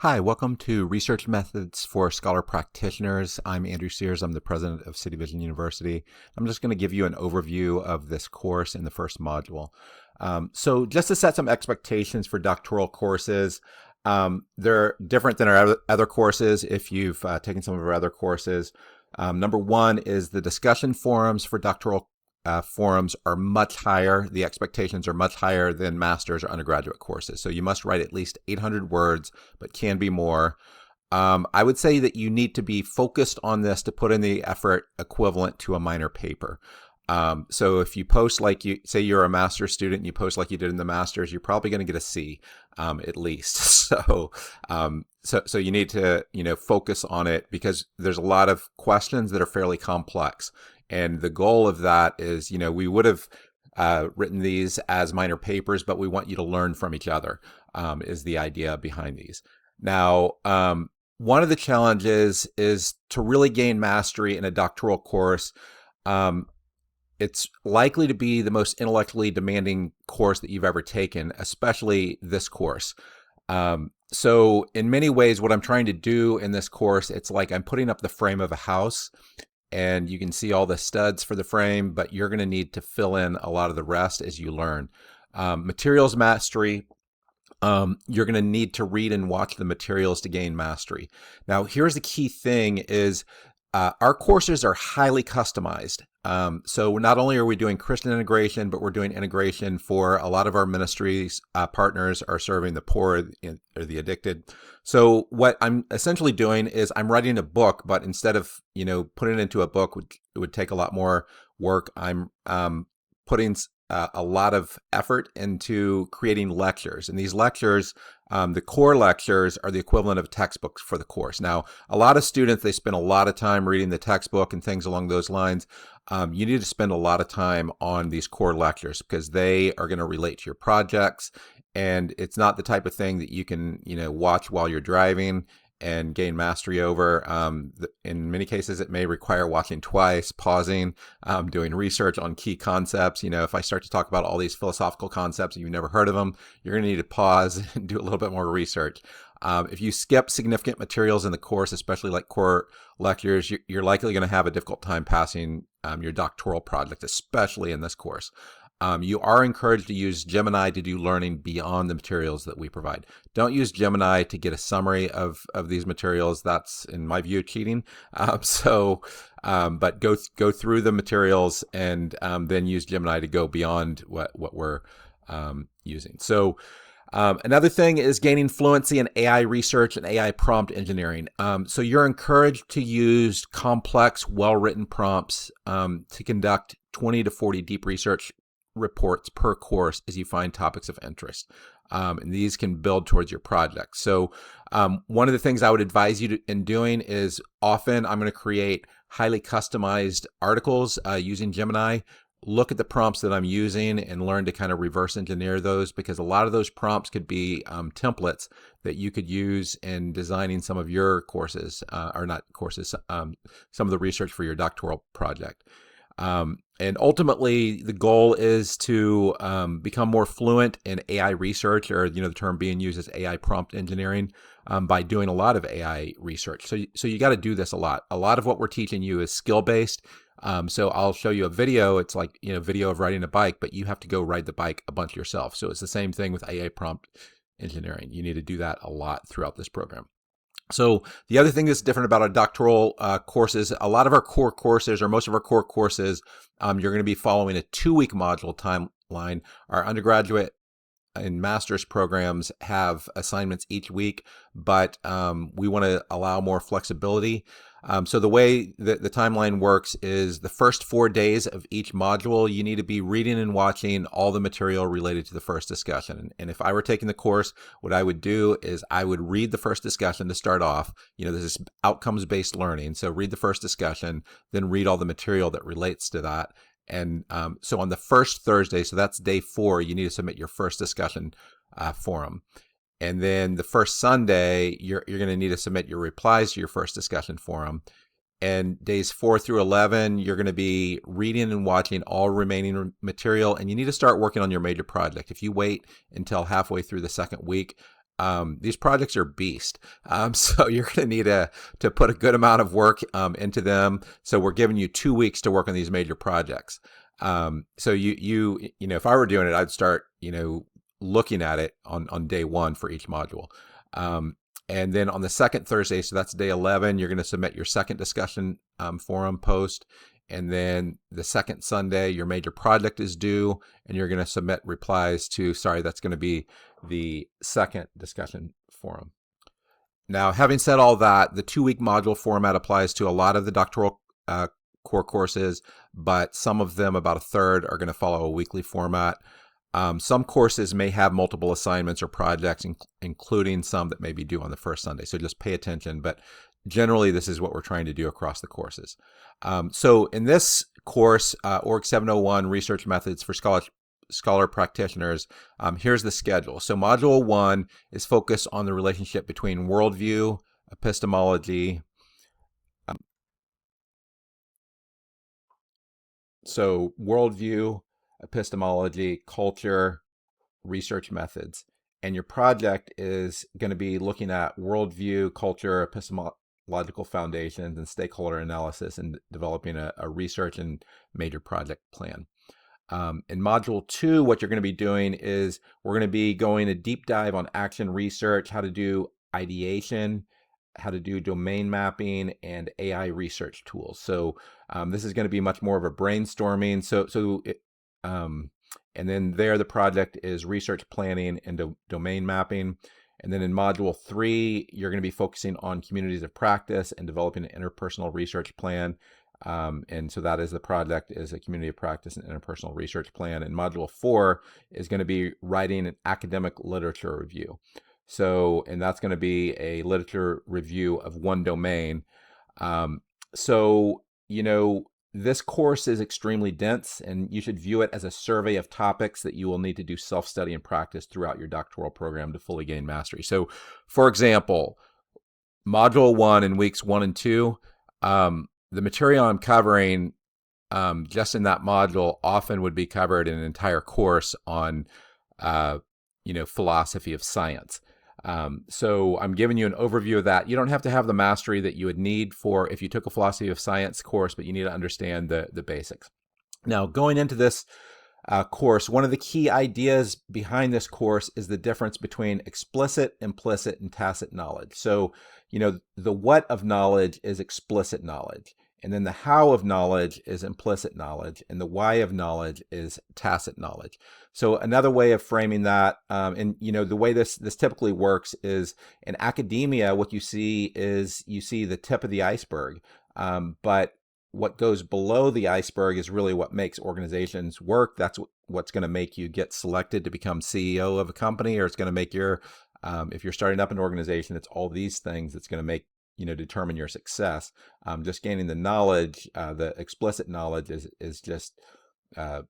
Hi, welcome to Research Methods for Scholar Practitioners. I'm Andrew Sears. I'm the president of City Vision University. I'm just going to give you an overview of this course in the first module. So just to set some expectations for doctoral courses, they're different than our other courses if you've taken some of our other courses. Number one is the discussion forums for doctoral forums are much higher. The expectations are much higher than master's or undergraduate courses. So you must write at least 800 words, but can be more. I would say that you need to be focused on this to put in the effort equivalent to a minor paper. So if you post like you say you're a master's student and you post like you did in the master's, you're probably going to get a C at least. So you need to focus on it because there's a lot of questions that are fairly complex. And the goal of that is, we would have written these as minor papers, but we want you to learn from each other, is the idea behind these. Now, one of the challenges is to really gain mastery in a doctoral course. It's likely to be the most intellectually demanding course that you've ever taken, especially this course. So in many ways, what I'm trying to do in this course, it's like I'm putting up the frame of a house. And you can see all the studs for the frame, but you're going to need to fill in a lot of the rest as you learn. Materials mastery, you're going to need to read and watch the materials to gain mastery. Now, here's the key thing is our courses are highly customized. So not only are we doing Christian integration, but we're doing integration for a lot of our ministries. Partners are serving the poor or the addicted. So what I'm essentially doing is I'm writing a book, but instead of putting it into a book, it would take a lot more work. I'm putting a lot of effort into creating lectures. And these lectures, the core lectures are the equivalent of textbooks for the course. Now, a lot of students, they spend a lot of time reading the textbook and things along those lines. You need to spend a lot of time on these core lectures because they are going to relate to your projects. And it's not the type of thing that you can, watch while you're driving and gain mastery over. In many cases, it may require watching twice, pausing, doing research on key concepts. If I start to talk about all these philosophical concepts and you've never heard of them, you're going to need to pause and do a little bit more research. If you skip significant materials in the course, especially like core lectures, you're likely going to have a difficult time passing your doctoral project, especially in this course. You are encouraged to use Gemini to do learning beyond the materials that we provide. Don't use Gemini to get a summary of these materials. That's, in my view, cheating. But go through the materials and then use Gemini to go beyond what we're using. So another thing is gaining fluency in AI research and AI prompt engineering. So you're encouraged to use complex, well-written prompts to conduct 20 to 40 deep research reports per course as you find topics of interest. And these can build towards your project. So one of the things I would advise you in doing is often I'm going to create highly customized articles using Gemini. Look at the prompts that I'm using and learn to kind of reverse engineer those because a lot of those prompts could be templates that you could use in designing some of your courses, or not courses, some of the research for your doctoral project. And ultimately, the goal is to become more fluent in AI research, or the term being used is AI prompt engineering, by doing a lot of AI research. So you got to do this a lot. A lot of what we're teaching you is skill based. So I'll show you a video. It's like video of riding a bike, but you have to go ride the bike a bunch yourself. So it's the same thing with AI prompt engineering. You need to do that a lot throughout this program. So the other thing that's different about our doctoral courses, a lot of our core courses, or most of our core courses, you're going to be following a 2-week module timeline. Our undergraduate and master's programs have assignments each week, but we want to allow more flexibility. So the way that the timeline works is the first 4 days of each module, you need to be reading and watching all the material related to the first discussion. And if I were taking the course, what I would do is I would read the first discussion to start off. This is outcomes-based learning. So read the first discussion, then read all the material that relates to that. And so on the first Thursday, so that's day 4, you need to submit your first discussion forum. And then the first Sunday, you're going to need to submit your replies to your first discussion forum. And days 4 through 11, you're going to be reading and watching all remaining material, and you need to start working on your major project. If you wait until halfway through the second week, these projects are beast. So you're going to need to put a good amount of work into them. So we're giving you 2 weeks to work on these major projects. So you know, if I were doing it, I'd start, you know, looking at it on day one for each module. And then on the second Thursday, so that's day 11, you're going to submit your second discussion forum post. And then the second Sunday, your major project is due, and you're going to submit replies to, sorry, that's going to be the second discussion forum. Now, having said all that, the 2-week module format applies to a lot of the doctoral core courses, but some of them, about a third, are going to follow a weekly format. Some courses may have multiple assignments or projects, including some that may be due on the first Sunday. So just pay attention. But generally, this is what we're trying to do across the courses. So in this course, ORG701 Research Methods for Scholar Practitioners, here's the schedule. So Module 1 is focused on the relationship between worldview, epistemology, so worldview, epistemology, culture, research methods. And your project is going to be looking at worldview, culture, epistemological foundations, and stakeholder analysis, and developing a research and major project plan. In Module 2, what you're going to be doing is we're going to be going a deep dive on action research, how to do ideation, how to do domain mapping, and AI research tools. So this is going to be much more of a brainstorming. And then there, the project is research planning and domain mapping. And then in Module 3, you're going to be focusing on communities of practice and developing an interpersonal research plan. And so that is the project, is a community of practice and interpersonal research plan. And Module 4 is going to be writing an academic literature review. So, and that's going to be a literature review of one domain. So, you know, this course is extremely dense, and you should view it as a survey of topics that you will need to do self-study and practice throughout your doctoral program to fully gain mastery. So, for example, Module 1 in weeks 1 and 2, the material I'm covering just in that module often would be covered in an entire course on, you know, philosophy of science. So I'm giving you an overview of that. You don't have to have the mastery that you would need for if you took a philosophy of science course, but you need to understand the basics. Now, going into this course, one of the key ideas behind this course is the difference between explicit, implicit, and tacit knowledge. So, you know, the what of knowledge is explicit knowledge, and then the how of knowledge is implicit knowledge, and the why of knowledge is tacit knowledge. So another way of framing that, and you know, the way this typically works is in academia, what you see is you see the tip of the iceberg, but what goes below the iceberg is really what makes organizations work. That's what's going to make you get selected to become CEO of a company, or it's going to make your, if you're starting up an organization, it's all these things that's going to make, you know, determine your success. Just gaining the knowledge, the explicit knowledge is just,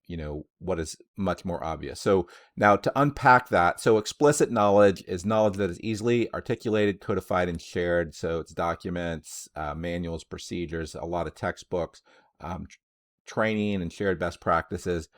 you know, what is much more obvious. So now to unpack that, so explicit knowledge is knowledge that is easily articulated, codified, and shared. So it's documents, manuals, procedures, a lot of textbooks, training and shared best practices.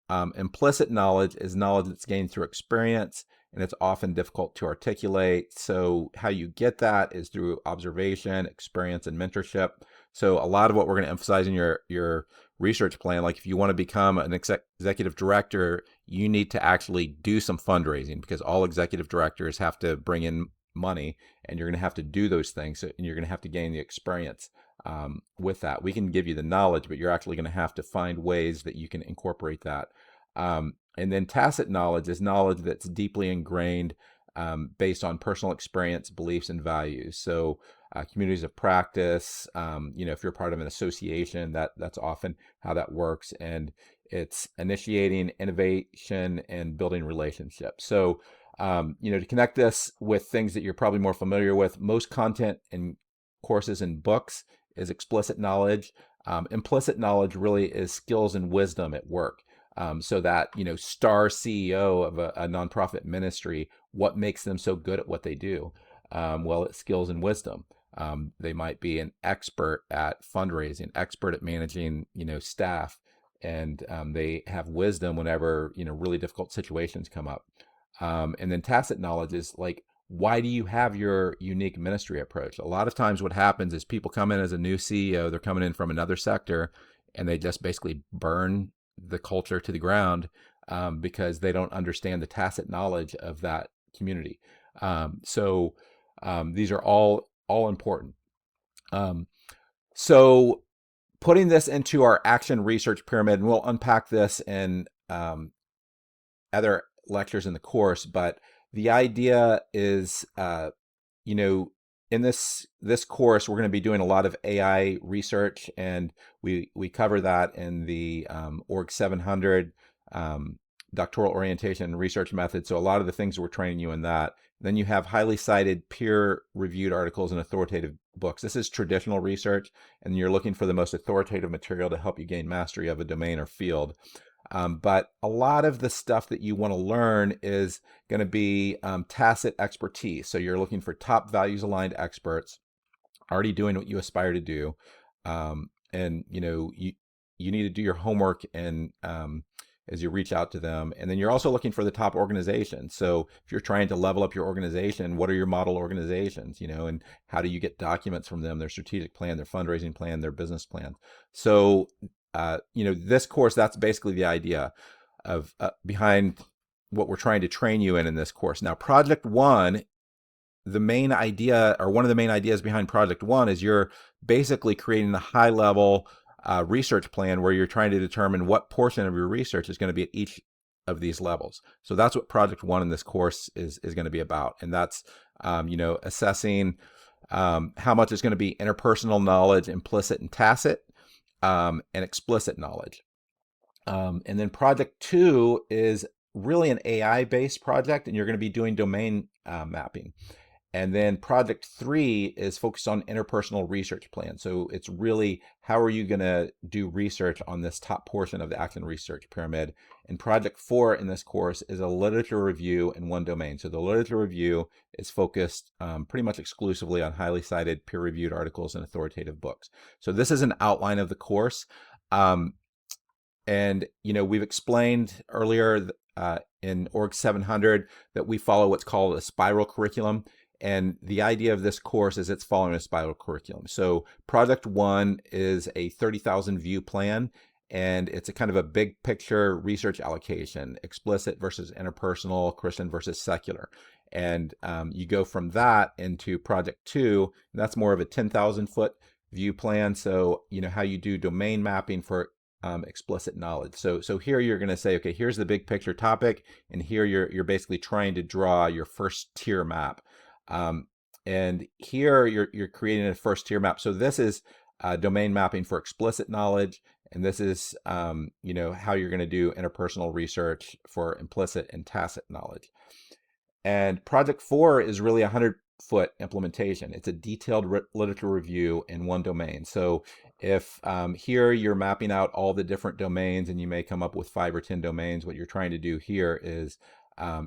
Implicit knowledge is knowledge that's gained through experience, and it's often difficult to articulate. So how you get that is through observation, experience, and mentorship. So a lot of what we're going to emphasize in your research plan, like if you want to become an executive director, you need to actually do some fundraising, because all executive directors have to bring in money, and you're going to have to do those things, and you're going to have to gain the experience with that. We can give you the knowledge, but you're actually going to have to find ways that you can incorporate that. And then tacit knowledge is knowledge that's deeply ingrained based on personal experience, beliefs, and values. So communities of practice, you know, if you're part of an association, that's often how that works. And it's initiating innovation and building relationships. So, you know, to connect this with things that you're probably more familiar with, most content in courses and books is explicit knowledge. Implicit knowledge really is skills and wisdom at work. So that, you know, star CEO of a nonprofit ministry, what makes them so good at what they do? Well, it's skills and wisdom. They might be an expert at fundraising, expert at managing, you know, staff, and they have wisdom whenever, you know, really difficult situations come up. And then tacit knowledge is like, why do you have your unique ministry approach? A lot of times what happens is people come in as a new CEO, they're coming in from another sector, and they just basically burn the culture to the ground because they don't understand the tacit knowledge of that community. These are all important. Um, so putting this into our action research pyramid, and we'll unpack this in other lectures in the course, but the idea is, you know, in this course, we're going to be doing a lot of AI research, and we cover that in the ORG700 doctoral orientation and research method. So a lot of the things we're training you in that. Then you have highly cited, peer-reviewed articles and authoritative books. This is traditional research, and you're looking for the most authoritative material to help you gain mastery of a domain or field. But a lot of the stuff that you want to learn is going to be tacit expertise. So you're looking for top values aligned experts already doing what you aspire to do. And you need to do your homework and as you reach out to them. And then you're also looking for the top organizations. So if you're trying to level up your organization, what are your model organizations, and how do you get documents from them, their strategic plan, their fundraising plan, their business plan. So this course, that's basically the idea of behind what we're trying to train you in this course. Now, Project One, the main idea, or one of the main ideas behind Project One, is you're basically creating a high level research plan where you're trying to determine what portion of your research is going to be at each of these levels. So that's what Project One in this course is going to be about. And that's, assessing how much is going to be interpersonal knowledge, implicit and tacit, and explicit knowledge. And then Project Two is really an AI-based project, and you're going to be doing domain mapping. And then Project Three is focused on interpersonal research plan. So it's really, how are you going to do research on this top portion of the action research pyramid? And Project Four in this course is a literature review in one domain. So the literature review is focused pretty much exclusively on highly cited, peer-reviewed articles and authoritative books. So this is an outline of the course. And we've explained earlier in ORG 700 that we follow what's called a spiral curriculum. And the idea of this course is it's following a spiral curriculum. So Project One is a 30,000 view plan, and it's a kind of a big picture research allocation, explicit versus interpersonal, Christian versus secular. And you go from that into Project Two, and that's more of a 10,000 foot view plan. So, how you do domain mapping for explicit knowledge. So here you're going to say, okay, here's the big picture topic, and here you're basically trying to draw your first tier map. And here you're creating a first tier map. So this is domain mapping for explicit knowledge, and this is how you're going to do interpersonal research for implicit and tacit knowledge. And Project Four is really a 100-foot implementation. It's a detailed literature review in one domain. So if here you're mapping out all the different domains, and you may come up with 5 or 10 domains, what you're trying to do here is,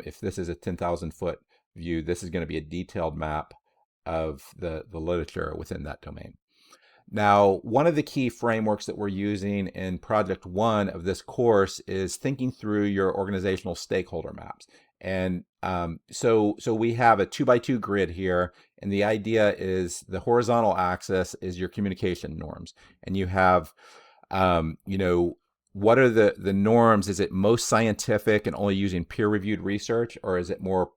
if this is a 10,000 foot view, this is going to be a detailed map of the literature within that domain. Now, one of the key frameworks that we're using in Project One of this course is thinking through your organizational stakeholder maps. And so we have a 2x2 grid here, and the idea is the horizontal axis is your communication norms, and you have, what are the norms? Is it most scientific and only using peer-reviewed research, or is it more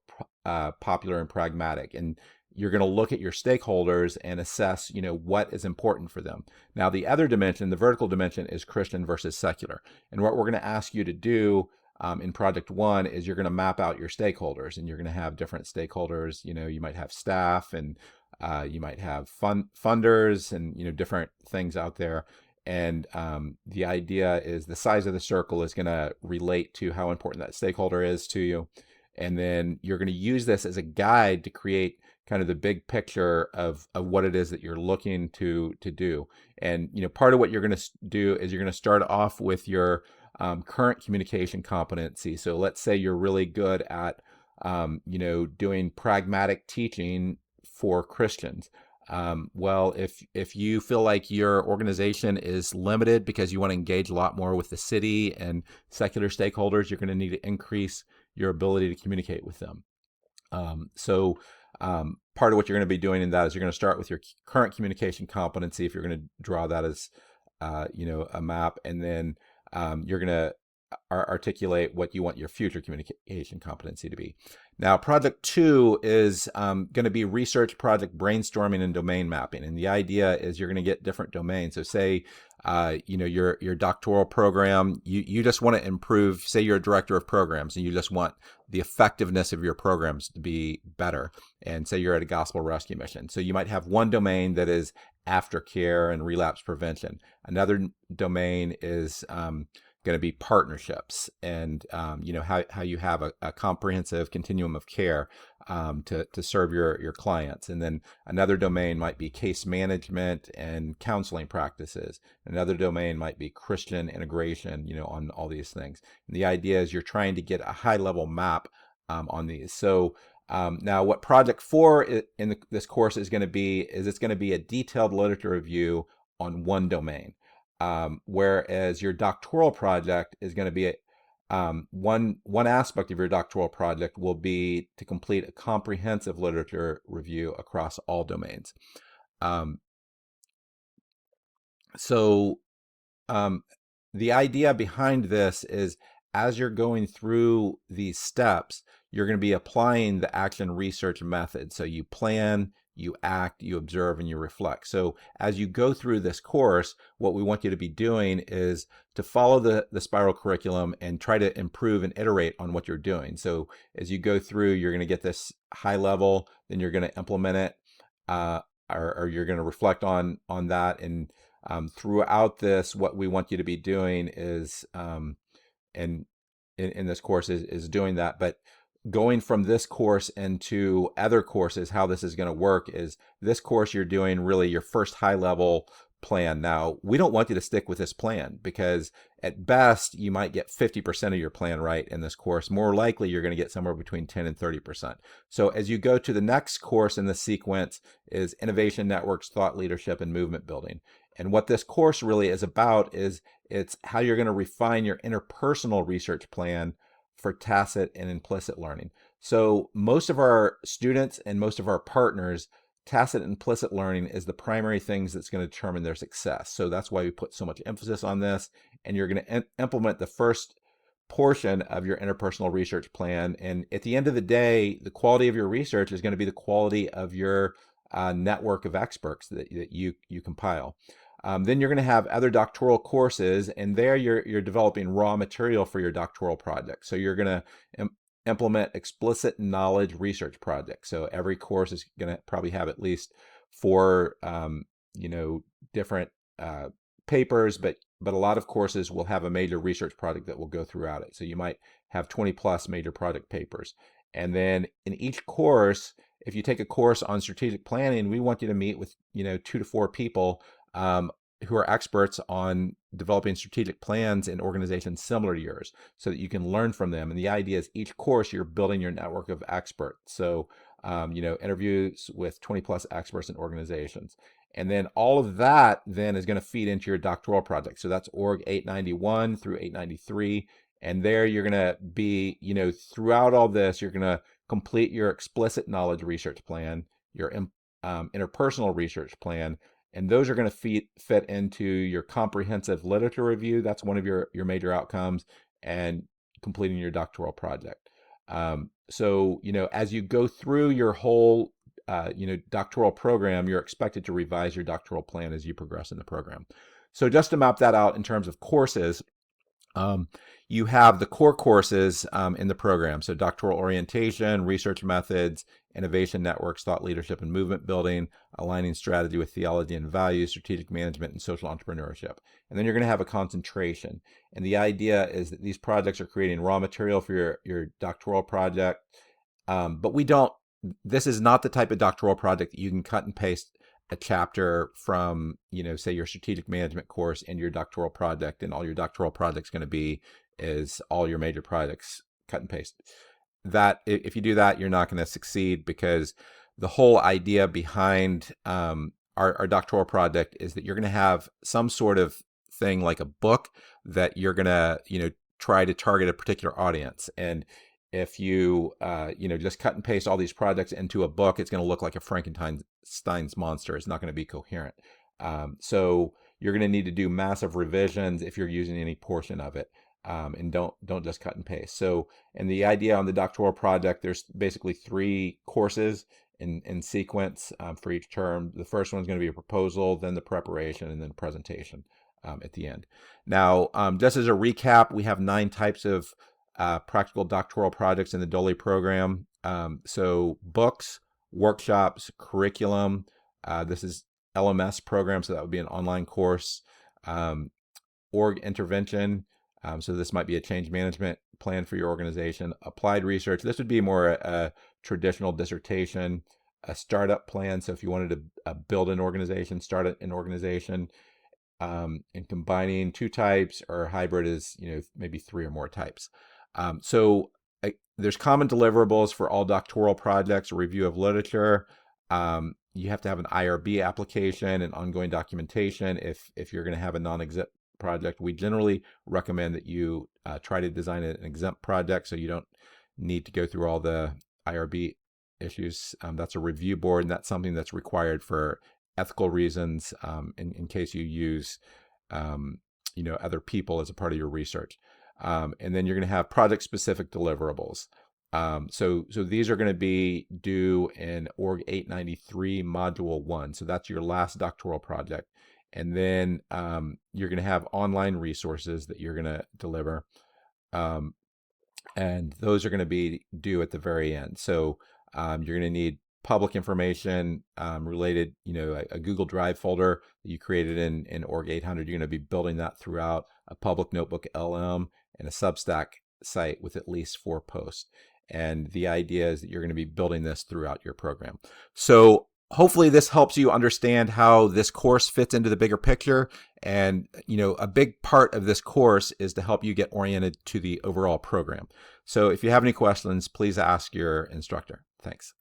popular and pragmatic? And you're going to look at your stakeholders and assess, what is important for them. Now, the other dimension, the vertical dimension, is Christian versus secular. And what we're going to ask you to do in Project One is you're going to map out your stakeholders, and you're going to have different stakeholders. You might have staff, and you might have funders, and different things out there. And the idea is the size of the circle is going to relate to how important that stakeholder is to you. And then you're going to use this as a guide to create kind of the big picture of what it is that you're looking to do. And part of what you're going to do is you're going to start off with your current communication competency. So let's say you're really good at doing pragmatic teaching for Christians. Well, if you feel like your organization is limited because you want to engage a lot more with the city and secular stakeholders, you're going to need to increase your ability to communicate with them. So Part of what you're going to be doing in that is you're going to start with your current communication competency, if you're going to draw that as a map, and then you're going to articulate what you want your future communication competency to be. Now, project 2 is going to be research project brainstorming and domain mapping. And the idea is you're going to get different domains. So say, your doctoral program, you just want to improve, say you're a director of programs and you just want the effectiveness of your programs to be better. And say you're at a gospel rescue mission. So you might have one domain that is aftercare and relapse prevention. Another domain is going to be partnerships, and how you have a comprehensive continuum of care to serve your clients. And then another domain might be case management and counseling practices. Another domain might be Christian integration, on all these things. And the idea is you're trying to get a high level map on these. So now what project 4 in this course is going to be is it's going to be a detailed literature review on one domain. Whereas your doctoral project is going to be one aspect of your doctoral project will be to complete a comprehensive literature review across all domains. So the idea behind this is, as you're going through these steps, you're going to be applying the action research method. So you plan, you act, you observe, and you reflect. So as you go through this course, what we want you to be doing is to follow the spiral curriculum and try to improve and iterate on what you're doing. So as you go through, you're going to get this high level, then you're going to implement it, or you're going to reflect on that. And throughout this, what we want you to be doing is, and in this course is doing that. But going from this course into other courses, how this is going to work is this course you're doing really your first high level plan. Now, we don't want you to stick with this plan, because at best you might get 50% of your plan right in this course. More likely you're going to get somewhere between 10 and 30%. So as you go to the next course in the sequence is innovation networks, thought leadership, and movement building. And what this course really is about is it's how you're going to refine your interpersonal research plan for tacit and implicit learning. So most of our students and most of our partners, tacit and implicit learning is the primary things that's going to determine their success. So that's why we put so much emphasis on this. And you're going to implement the first portion of your interpersonal research plan. And at the end of the day, the quality of your research is going to be the quality of your network of experts that you compile. Then you're going to have other doctoral courses, and there you're developing raw material for your doctoral project. So you're going to implement explicit knowledge research projects. So every course is going to probably have at least 4 different papers, but a lot of courses will have a major research project that will go throughout it. So you might have 20 plus major project papers. And then in each course, if you take a course on strategic planning, we want you to meet with 2 to 4 people who are experts on developing strategic plans in organizations similar to yours, so that you can learn from them. And the idea is each course you're building your network of experts. So interviews with 20 plus experts in organizations. And then all of that then is going to feed into your doctoral project. So that's ORG701 through 893. And there you're going to be, throughout all this, you're going to complete your explicit knowledge research plan, your interpersonal research plan, and those are going to fit into your comprehensive literature review. That's one of your major outcomes, and completing your doctoral project. So, as you go through your whole, doctoral program, you're expected to revise your doctoral plan as you progress in the program. So just to map that out in terms of courses, you have the core courses in the program. So doctoral orientation, research methods, innovation networks, thought leadership, and movement building, aligning strategy with theology and values, strategic management, and social entrepreneurship. And then you're going to have a concentration. And the idea is that these projects are creating raw material for your doctoral project. But this is not the type of doctoral project that you can cut and paste a chapter from, say your strategic management course in your doctoral project, and all your doctoral project's going to be is all your major projects cut and paste. That if you do that, you're not going to succeed, because the whole idea behind our doctoral project is that you're going to have some sort of thing like a book that you're going to try to target a particular audience. And if you just cut and paste all these projects into a book, it's going to look like a Frankenstein's monster. It's not going to be coherent. So you're going to need to do massive revisions if you're using any portion of it, and don't just cut and paste. So, and the idea on the doctoral project, there's basically 3 courses in sequence for each term. The first one's going to be a proposal, then the preparation, and then presentation at the end. Now, just as a recap, we have 9 types of practical doctoral projects in the Dole program. So books, workshops, curriculum. This is LMS program, so that would be an online course. Org intervention. So this might be a change management plan for your organization. Applied research. This would be more a traditional dissertation. A startup plan. So if you wanted to build an organization, start an organization. And combining 2 types, or hybrid is maybe 3 or more types. So there's common deliverables for all doctoral projects: a review of literature. You have to have an IRB application and ongoing documentation. If you're going to have a non-exempt project, we generally recommend that you try to design an exempt project so you don't need to go through all the IRB issues. That's a review board, and that's something that's required for ethical reasons, in case you use other people as a part of your research. And then you're going to have project-specific deliverables. So these are going to be due in ORG701 Module 1. So that's your last doctoral project. And then you're going to have online resources that you're going to deliver. And those are going to be due at the very end. So you're going to need public information related, a Google Drive folder that you created in Org 800. You're going to be building that throughout, a public notebook LM, and a Substack site with at least 4 posts. And the idea is that you're going to be building this throughout your program. So hopefully this helps you understand how this course fits into the bigger picture. And, a big part of this course is to help you get oriented to the overall program. So if you have any questions, please ask your instructor. Thanks.